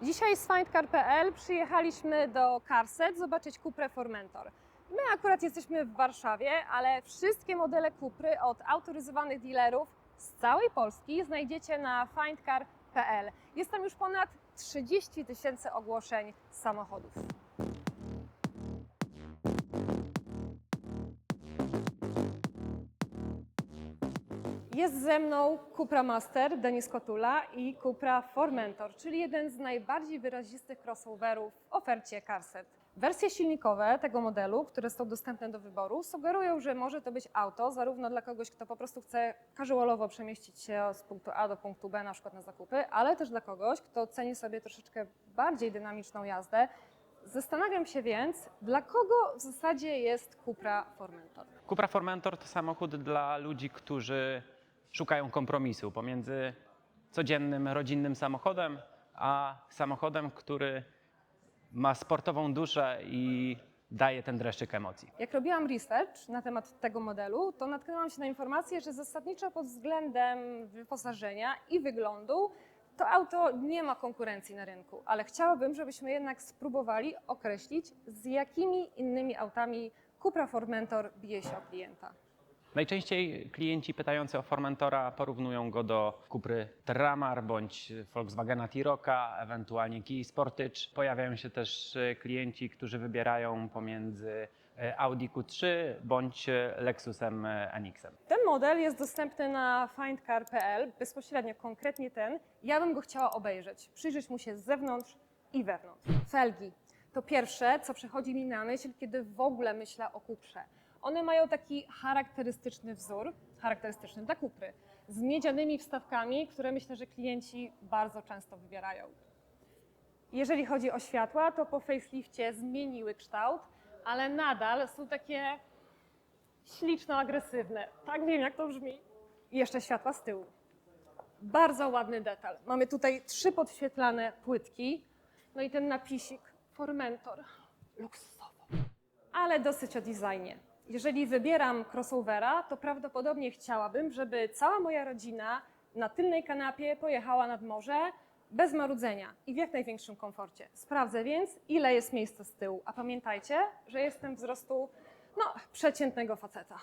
Dzisiaj z findcar.pl przyjechaliśmy do Carset zobaczyć Cuprę Formentor. My akurat jesteśmy w Warszawie, ale wszystkie modele Cupry od autoryzowanych dealerów z całej Polski znajdziecie na findcar.pl. Jest tam już ponad 30 000 ogłoszeń samochodów. Jest ze mną Cupra Master Denis Kotula i Cupra Formentor, czyli jeden z najbardziej wyrazistych crossoverów w ofercie Carset. Wersje silnikowe tego modelu, które są dostępne do wyboru, sugerują, że może to być auto zarówno dla kogoś, kto po prostu chce casualowo przemieścić się z punktu A do punktu B, na przykład na zakupy, ale też dla kogoś, kto ceni sobie troszeczkę bardziej dynamiczną jazdę. Zastanawiam się więc, dla kogo w zasadzie jest Cupra Formentor? Cupra Formentor to samochód dla ludzi, którzy szukają kompromisu pomiędzy codziennym, rodzinnym samochodem, a samochodem, który ma sportową duszę i daje ten dreszczyk emocji. Jak robiłam research na temat tego modelu, to natknęłam się na informację, że zasadniczo pod względem wyposażenia i wyglądu to auto nie ma konkurencji na rynku, ale chciałabym, żebyśmy jednak spróbowali określić, z jakimi innymi autami Cupra Formentor bije się o klienta. Najczęściej klienci pytający o Formentora porównują go do Cupry Terramar bądź Volkswagena T-Rocka, ewentualnie Kia Sportage. Pojawiają się też klienci, którzy wybierają pomiędzy Audi Q3 bądź Lexusem NX-em. Ten model jest dostępny na findcar.pl, bezpośrednio konkretnie ten. Ja bym go chciała obejrzeć, przyjrzeć mu się z zewnątrz i wewnątrz. Felgi to pierwsze, co przychodzi mi na myśl, kiedy w ogóle myślę o Cuprze. One mają taki charakterystyczny wzór, charakterystyczny dla Cupry, z miedzianymi wstawkami, które myślę, że klienci bardzo często wybierają. Jeżeli chodzi o światła, to po facelifcie zmieniły kształt, ale nadal są takie śliczno-agresywne. Tak, wiem, jak to brzmi. I jeszcze światła z tyłu. Bardzo ładny detal. Mamy tutaj 3 podświetlane płytki, no i ten napisik Formentor. Luksusowo. Ale dosyć o designie. Jeżeli wybieram crossovera, to prawdopodobnie chciałabym, żeby cała moja rodzina na tylnej kanapie pojechała nad morze bez marudzenia i w jak największym komforcie. Sprawdzę więc, ile jest miejsca z tyłu. A pamiętajcie, że jestem wzrostu przeciętnego faceta.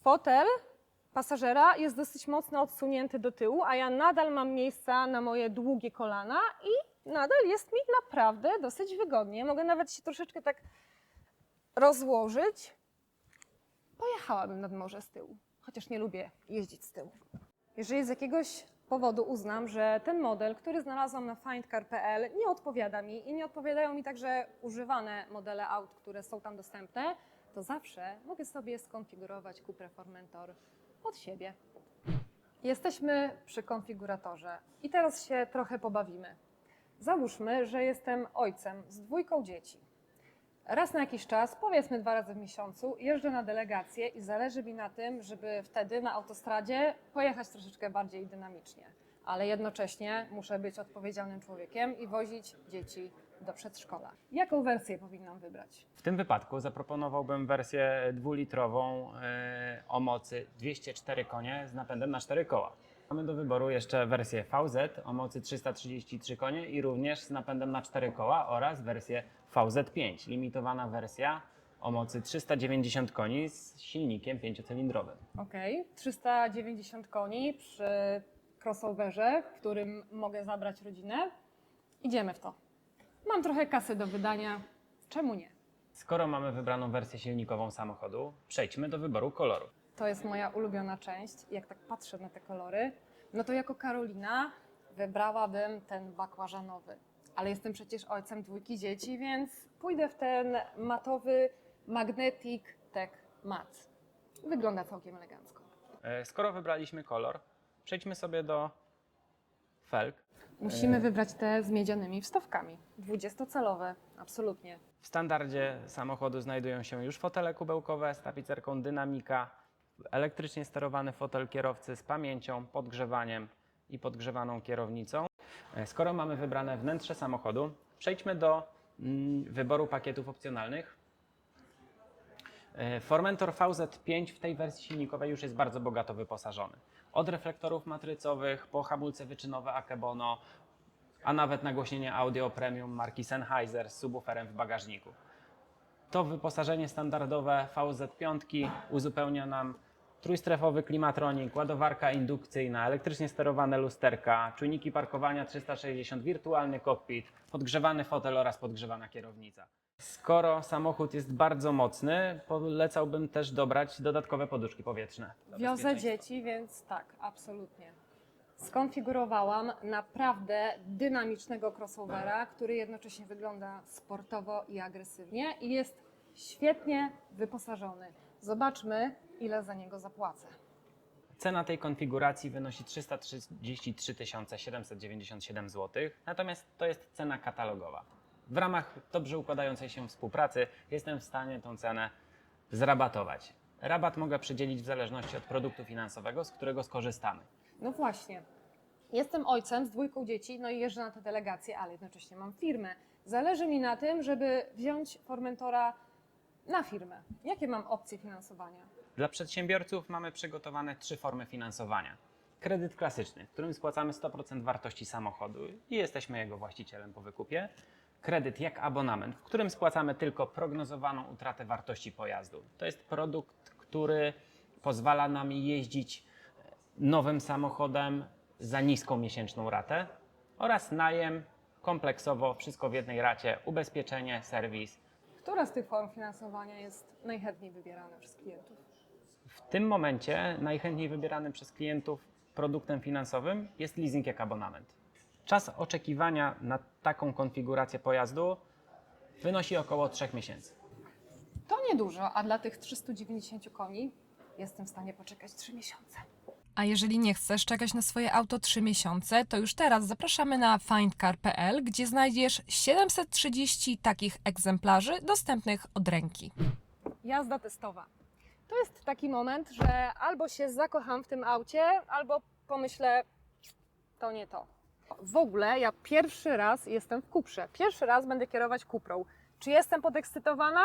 Fotel pasażera jest dosyć mocno odsunięty do tyłu, a ja nadal mam miejsca na moje długie kolana i nadal jest mi naprawdę dosyć wygodnie. Mogę nawet się troszeczkę tak rozłożyć. Pojechałabym nad morze z tyłu, chociaż nie lubię jeździć z tyłu. Jeżeli z jakiegoś powodu uznam, że ten model, który znalazłam na findcar.pl, nie odpowiada mi i nie odpowiadają mi także używane modele aut, które są tam dostępne, to zawsze mogę sobie skonfigurować Cuprę Formentor pod siebie. Jesteśmy przy konfiguratorze i teraz się trochę pobawimy. Załóżmy, że jestem ojcem z 2 dzieci. Raz na jakiś czas, powiedzmy 2 razy w miesiącu, jeżdżę na delegację i zależy mi na tym, żeby wtedy na autostradzie pojechać troszeczkę bardziej dynamicznie. Ale jednocześnie muszę być odpowiedzialnym człowiekiem i wozić dzieci do przedszkola. Jaką wersję powinnam wybrać? W tym wypadku zaproponowałbym wersję 2-litrową o mocy 204 konie z napędem na 4 koła. Mamy do wyboru jeszcze wersję VZ o mocy 333 konie i również z napędem na 4 koła oraz wersję VZ5, limitowana wersja o mocy 390 koni z silnikiem 5-cylindrowym. Ok, 390 koni przy crossoverze, w którym mogę zabrać rodzinę. Idziemy w to. Mam trochę kasy do wydania, czemu nie? Skoro mamy wybraną wersję silnikową samochodu, przejdźmy do wyboru koloru. To jest moja ulubiona część. Jak tak patrzę na te kolory, no to jako Karolina wybrałabym ten bakłażanowy. Ale jestem przecież ojcem 2 dzieci, więc pójdę w ten matowy Magnetic Tech Matte. Wygląda całkiem elegancko. Skoro wybraliśmy kolor, przejdźmy sobie do felg. Musimy wybrać te z miedzianymi wstawkami. 20-calowe, absolutnie. W standardzie samochodu znajdują się już fotele kubełkowe z tapicerką Dynamika, elektrycznie sterowany fotel kierowcy z pamięcią, podgrzewaniem i podgrzewaną kierownicą. Skoro mamy wybrane wnętrze samochodu, przejdźmy do wyboru pakietów opcjonalnych. Formentor VZ5 w tej wersji silnikowej już jest bardzo bogato wyposażony. Od reflektorów matrycowych po hamulce wyczynowe Akebono, a nawet nagłośnienie audio premium marki Sennheiser z subwooferem w bagażniku. To wyposażenie standardowe VZ5 uzupełnia nam trójstrefowy klimatronik, ładowarka indukcyjna, elektrycznie sterowane lusterka, czujniki parkowania 360, wirtualny kokpit, podgrzewany fotel oraz podgrzewana kierownica. Skoro samochód jest bardzo mocny, polecałbym też dobrać dodatkowe poduszki powietrzne. dla Wiozę bezpieczeństwa. dzieci, więc tak, absolutnie. Skonfigurowałam naprawdę dynamicznego crossovera, który jednocześnie wygląda sportowo i agresywnie i jest świetnie wyposażony. Zobaczmy, ile za niego zapłacę. Cena tej konfiguracji wynosi 333 797 zł, natomiast to jest cena katalogowa. W ramach dobrze układającej się współpracy jestem w stanie tą cenę zrabatować. Rabat mogę przydzielić w zależności od produktu finansowego, z którego skorzystamy. No właśnie. Jestem ojcem z 2 dzieci, no i jeżdżę na te delegacje, ale jednocześnie mam firmę. Zależy mi na tym, żeby wziąć Formentora na firmę. Jakie mam opcje finansowania? Dla przedsiębiorców mamy przygotowane 3 formy finansowania. Kredyt klasyczny, w którym spłacamy 100% wartości samochodu i jesteśmy jego właścicielem po wykupie. Kredyt jak abonament, w którym spłacamy tylko prognozowaną utratę wartości pojazdu. To jest produkt, który pozwala nam jeździć nowym samochodem za niską miesięczną ratę oraz najem kompleksowo, wszystko w jednej racie, ubezpieczenie, serwis. Która z tych form finansowania jest najchętniej wybierana przez klientów? W tym momencie najchętniej wybieranym przez klientów produktem finansowym jest leasing jak abonament. Czas oczekiwania na taką konfigurację pojazdu wynosi około 3 miesięcy. To niedużo, a dla tych 390 koni jestem w stanie poczekać 3 miesiące. A jeżeli nie chcesz czekać na swoje auto 3 miesiące, to już teraz zapraszamy na findcar.pl, gdzie znajdziesz 730 takich egzemplarzy dostępnych od ręki. Jazda testowa. To jest taki moment, że albo się zakocham w tym aucie, albo pomyślę, to nie to. W ogóle ja pierwszy raz jestem w Cuprze. Pierwszy raz będę kierować Cuprą. Czy jestem podekscytowana?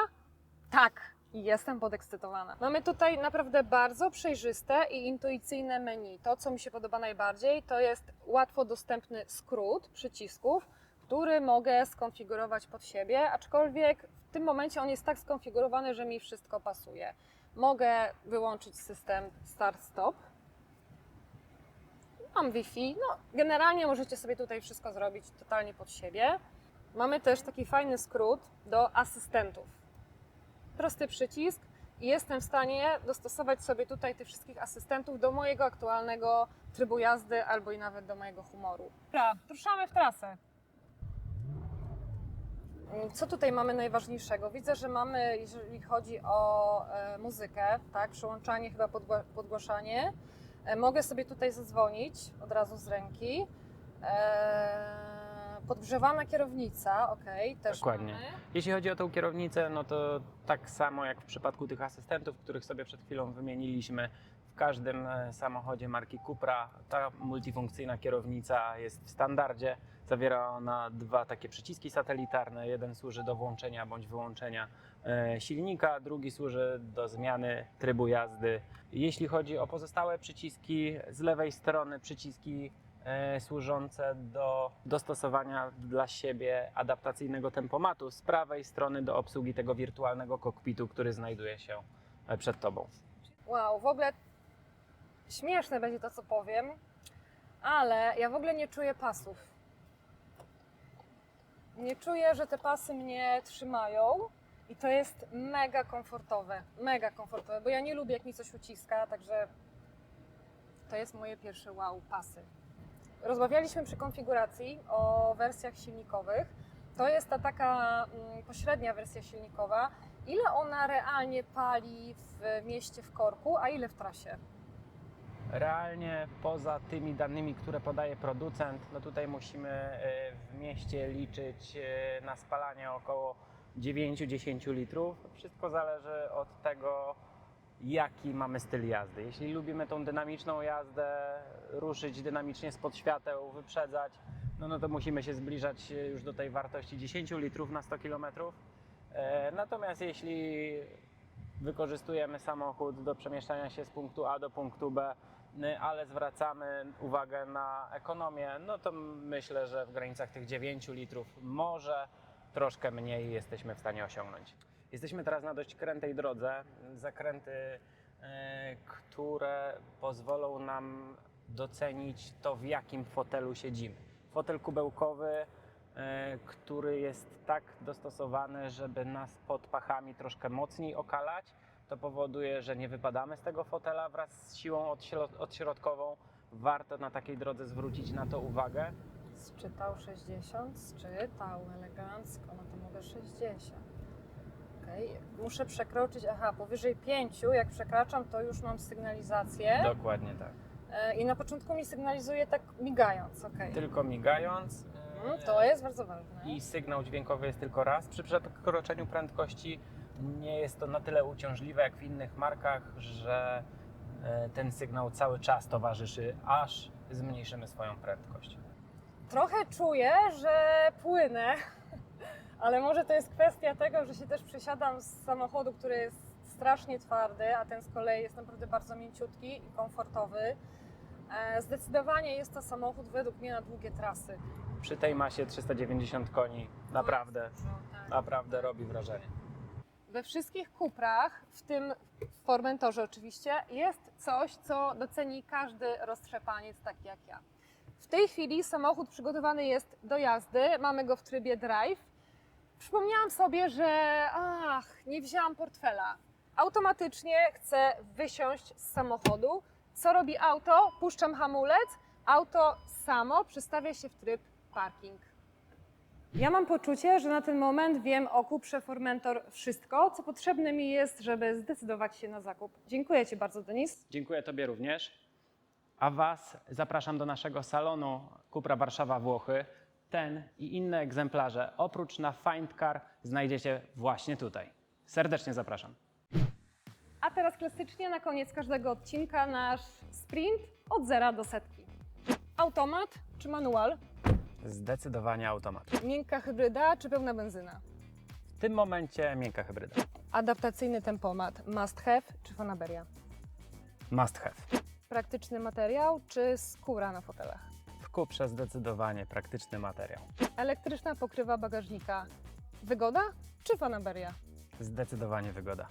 Tak, jestem podekscytowana. Mamy tutaj naprawdę bardzo przejrzyste i intuicyjne menu. To, co mi się podoba najbardziej, to jest łatwo dostępny skrót przycisków, który mogę skonfigurować pod siebie, aczkolwiek w tym momencie on jest tak skonfigurowany, że mi wszystko pasuje. Mogę wyłączyć system start-stop. Mam Wi-Fi. No, generalnie możecie sobie tutaj wszystko zrobić totalnie pod siebie. Mamy też taki fajny skrót do asystentów. Prosty przycisk i jestem w stanie dostosować sobie tutaj tych wszystkich asystentów do mojego aktualnego trybu jazdy albo i nawet do mojego humoru. Dobra, ruszamy w trasę. Co tutaj mamy najważniejszego? Widzę, że mamy, jeżeli chodzi o muzykę, tak, przełączanie, chyba podgłaszanie. Mogę sobie tutaj zadzwonić od razu z ręki. Podgrzewana kierownica, ok, też Dokładnie. mamy. Jeśli chodzi o tą kierownicę, no to tak samo jak w przypadku tych asystentów, których sobie przed chwilą wymieniliśmy, w każdym samochodzie marki Cupra ta multifunkcyjna kierownica jest w standardzie. Zawiera ona 2 takie przyciski satelitarne. Jeden służy do włączenia bądź wyłączenia silnika, drugi służy do zmiany trybu jazdy. Jeśli chodzi o pozostałe przyciski, z lewej strony przyciski służące do dostosowania dla siebie adaptacyjnego tempomatu, z prawej strony do obsługi tego wirtualnego kokpitu, który znajduje się przed Tobą. Wow, w ogóle śmieszne będzie to, co powiem, ale ja w ogóle nie czuję pasów. Nie czuję, że te pasy mnie trzymają i to jest mega komfortowe, bo ja nie lubię, jak mi coś uciska, także to jest moje pierwsze wow, pasy. Rozmawialiśmy przy konfiguracji o wersjach silnikowych. To jest ta taka pośrednia wersja silnikowa. Ile ona realnie pali w mieście w korku, a ile w trasie? Realnie poza tymi danymi, które podaje producent, no tutaj musimy w mieście liczyć na spalanie około 9-10 litrów. Wszystko zależy od tego, jaki mamy styl jazdy. Jeśli lubimy tą dynamiczną jazdę, ruszyć dynamicznie spod świateł, wyprzedzać, no to musimy się zbliżać już do tej wartości 10 litrów na 100 km. Natomiast jeśli wykorzystujemy samochód do przemieszczania się z punktu A do punktu B, ale zwracamy uwagę na ekonomię, no to myślę, że w granicach tych 9 litrów, może troszkę mniej jesteśmy w stanie osiągnąć. Jesteśmy teraz na dość krętej drodze, zakręty, które pozwolą nam docenić to, w jakim fotelu siedzimy. Fotel kubełkowy, który jest tak dostosowany, żeby nas pod pachami troszkę mocniej okalać. To powoduje, że nie wypadamy z tego fotela wraz z siłą odśrodkową. Warto na takiej drodze zwrócić na to uwagę. Sczytał 60, sczytał elegancko, no to mogę 60. Okej, muszę przekroczyć, powyżej 5, jak przekraczam, to już mam sygnalizację. Dokładnie tak. I na początku mi sygnalizuje tak migając, okej. Tylko migając. To jest bardzo ważne. I sygnał dźwiękowy jest tylko raz. Przy przekroczeniu prędkości nie jest to na tyle uciążliwe jak w innych markach, że ten sygnał cały czas towarzyszy, aż zmniejszymy swoją prędkość. Trochę czuję, że płynę, ale może to jest kwestia tego, że się też przesiadam z samochodu, który jest strasznie twardy, a ten z kolei jest naprawdę bardzo mięciutki i komfortowy. Zdecydowanie jest to samochód według mnie na długie trasy. Przy tej masie 390 koni naprawdę robi wrażenie. We wszystkich Cuprach, w tym Formentorze oczywiście, jest coś, co doceni każdy roztrzepaniec taki jak ja. W tej chwili samochód przygotowany jest do jazdy, mamy go w trybie drive. Przypomniałam sobie, że nie wzięłam portfela. Automatycznie chcę wysiąść z samochodu. Co robi auto? Puszczam hamulec, auto samo przestawia się w tryb parking. Ja mam poczucie, że na ten moment wiem o Cuprze Formentor wszystko, co potrzebne mi jest, żeby zdecydować się na zakup. Dziękuję Ci bardzo, Denis. Dziękuję Tobie również. A Was zapraszam do naszego salonu Cupra Warszawa Włochy. Ten i inne egzemplarze oprócz na Find Car znajdziecie właśnie tutaj. Serdecznie zapraszam. A teraz klasycznie na koniec każdego odcinka nasz sprint od 0 do setki. Automat czy manual? Zdecydowanie automat. Miękka hybryda czy pełna benzyna? W tym momencie miękka hybryda. Adaptacyjny tempomat must have czy fanaberia? Must have. Praktyczny materiał czy skóra na fotelach? W Cuprze zdecydowanie praktyczny materiał. Elektryczna pokrywa bagażnika. Wygoda czy fanaberia? Zdecydowanie wygoda.